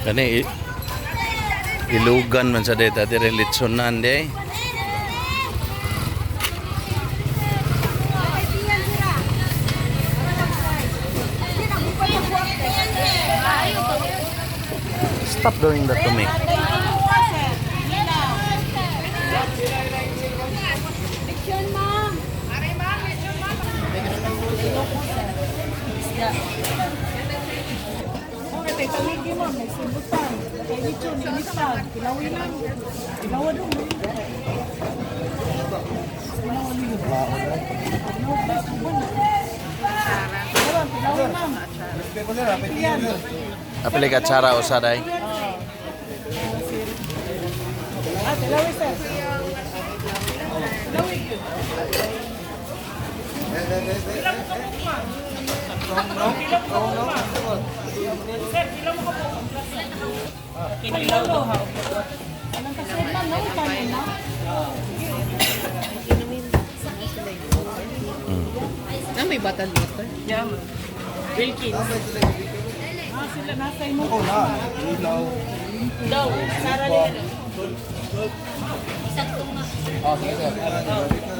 Kani ilugan man sa deta dire litsonan day. Stop doing that to me. Apilay ka tsara o saday? May bata dito. Yeah. Wilkins. Sila nasa imo. Daw, Sara Lino. Isang tunga. Oh, sige.